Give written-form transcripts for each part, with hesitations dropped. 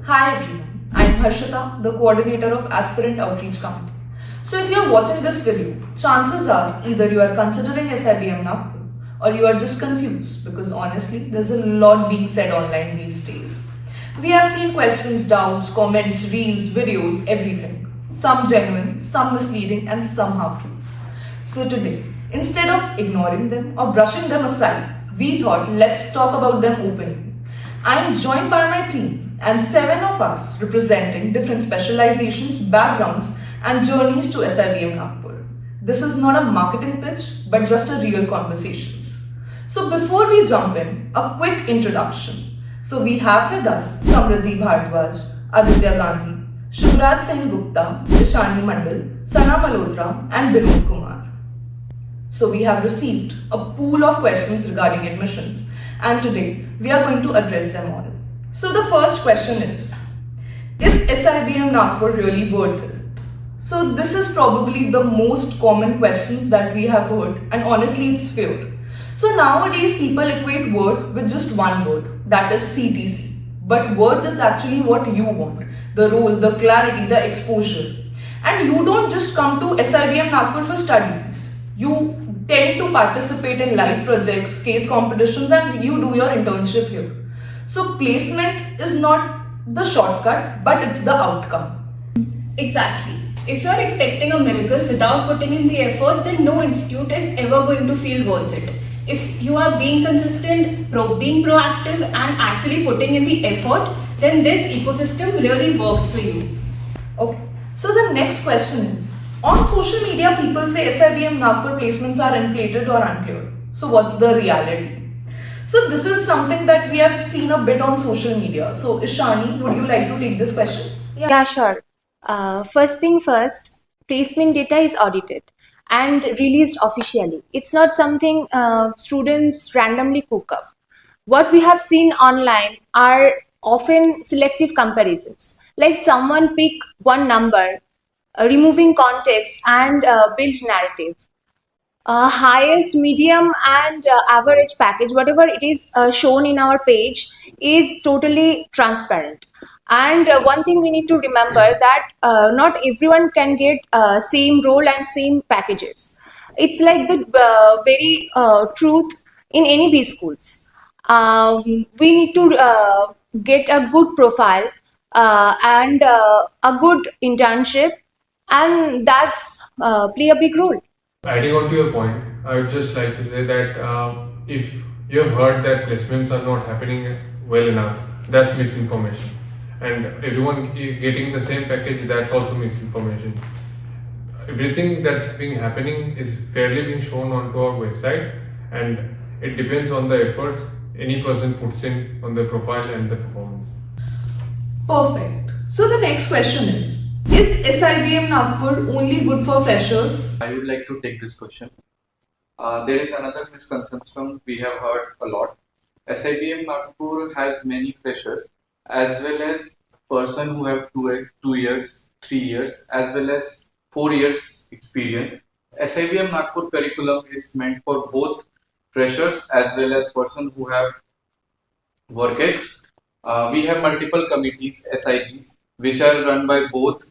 Hi everyone, I am Harshita, the coordinator of Aspirant Outreach Committee. So if you are watching this video, chances are either you are considering SIBM Nagpur or you are just confused because honestly there's a lot being said online these days. We have seen questions, doubts, comments, reels, videos, everything. Some genuine, some misleading and some half-truths. So today, instead of ignoring them or brushing them aside, we thought let's talk about them openly. I am joined by my team and 7 of us representing different specializations, backgrounds and journeys to SIBM Nagpur. This is not a marketing pitch but just a real conversations. So before we jump in, a quick introduction. So we have with us Samriddhi Bhardwaj, Aditya Gandhi, Shubhraj Singh Gupta, Ishani Mandal, Sana Malhotra and Vinod Kumar. So we have received a pool of questions regarding admissions and today we are going to address them all. So the first question is SIBM Nagpur really worth it? So this is probably the most common questions that we have heard and honestly it's fair. So nowadays people equate worth with just one word, that is CTC. But worth is actually what you want, the role, the clarity, the exposure. And you don't just come to SIBM Nagpur for studies. You tend to participate in live projects, case competitions and you do your internship here. So placement is not the shortcut but it's the outcome. Exactly. If you are expecting a miracle without putting in the effort, then no institute is ever going to feel worth it. If you are being consistent, being proactive and actually putting in the effort, then this ecosystem really works for you. Okay. So the next question is, on social media people say SIBM Nagpur placements are inflated or unclear. So what's the reality? So this is something that we have seen a bit on social media. So Ishani, would you like to take this question? Yeah, sure. First thing first, placement data is audited and released officially. It's not something students randomly cook up. What we have seen online are often selective comparisons. Like someone pick one number, removing context and build narrative. Highest, medium and average package, whatever it is shown in our page is totally transparent. And one thing we need to remember that not everyone can get same role and same packages. It's like the very truth in any B schools. We need to get a good profile and a good internship, and that's play a big role. Adding on to your point, I would just like to say that if you have heard that placements are not happening well enough, that's misinformation. And everyone getting the same package, that's also misinformation. Everything that's happening is fairly being shown onto our website, and it depends on the efforts any person puts in on their profile and the performance. Perfect. So the next question is SIBM Nagpur only good for freshers? I would like to take this question. There is another misconception we have heard a lot. SIBM Nagpur has many freshers as well as person who have 2 years, 3 years as well as 4 years experience. SIBM Nagpur curriculum is meant for both freshers as well as person who have WorkX. We have multiple committees, SIGs, which are run by both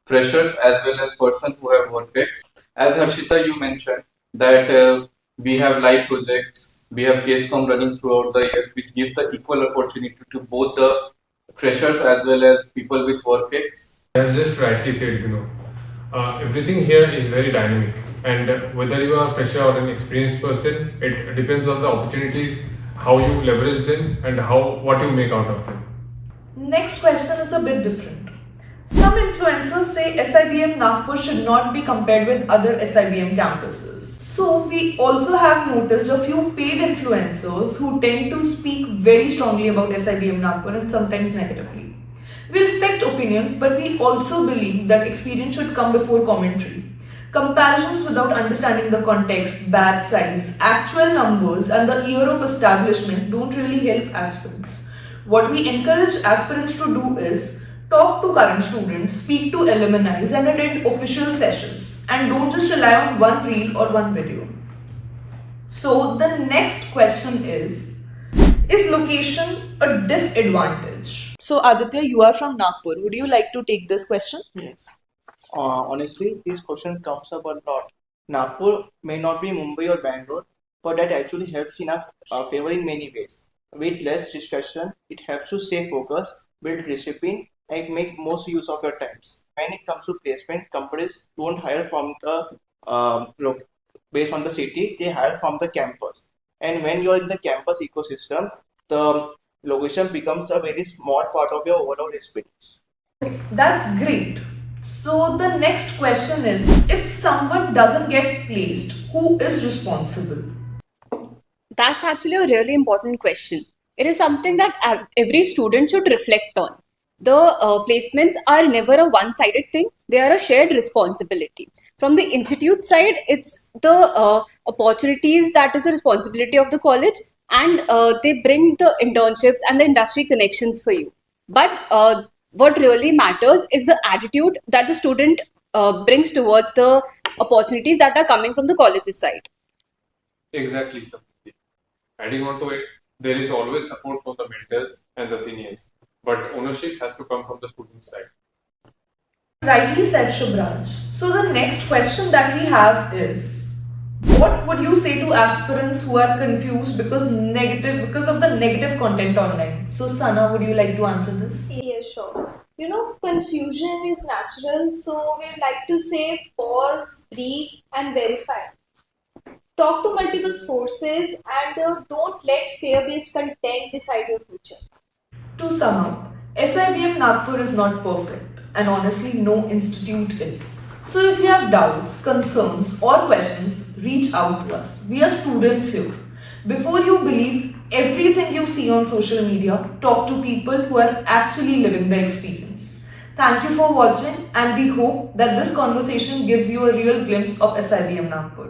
freshers as well as person who have WorkX. As Harshita, you mentioned that we have live projects, we have CaseCom running throughout the year, which gives the equal opportunity to both the freshers as well as people with WorkX. As just rightly said, everything here is very dynamic, and whether you are a fresher or an experienced person, it depends on the opportunities, how you leverage them, and what you make out of them. Next question is a bit different. Some influencers say SIBM Nagpur should not be compared with other SIBM campuses. So we also have noticed a few paid influencers who tend to speak very strongly about SIBM Nagpur and sometimes negatively. We respect opinions, but we also believe that experience should come before commentary. Comparisons without understanding the context, batch size, actual numbers and the year of establishment don't really help aspirants. What we encourage aspirants to do is talk to current students, speak to alumni and attend official sessions, and don't just rely on one reel or one video. So the next question is location a disadvantage? So Aditya, you are from Nagpur. Would you like to take this question? Yes. Honestly, this question comes up a lot. Nagpur may not be Mumbai or Bangalore, but that actually helps in our favor in many ways. With less distraction, it helps you stay focused, build discipline, and make most use of your times. When it comes to placement, companies don't hire from the based on the city; they hire from the campus. And when you're in the campus ecosystem, the location becomes a very small part of your overall experience. That's great. So the next question is, if someone doesn't get placed, who is responsible? That's actually a really important question. It is something that every student should reflect on. The placements are never a one sided thing, they are a shared responsibility. From the institute side, it's the opportunities that is the responsibility of the college, and they bring the internships and the industry connections for you. But what really matters is the attitude that the student brings towards the opportunities that are coming from the college's side. Exactly, Samriti. Adding on to it, there is always support from the mentors and the seniors, but ownership has to come from the student side. Rightly said, Shubhraj. So the next question that we have is, what would you say to aspirants who are confused because of the negative content online? So Sana, would you like to answer this? Yeah, sure. Confusion is natural, so we'd like to say pause, breathe, and verify. Talk to multiple sources and don't let fear based content decide your future. To sum up, SIBM Nagpur is not perfect, and honestly, no institute is. So if you have doubts, concerns, or questions, reach out to us. We are students here. Before you believe everything you see on social media, talk to people who are actually living the experience. Thank you for watching, and we hope that this conversation gives you a real glimpse of SIBM Nagpur.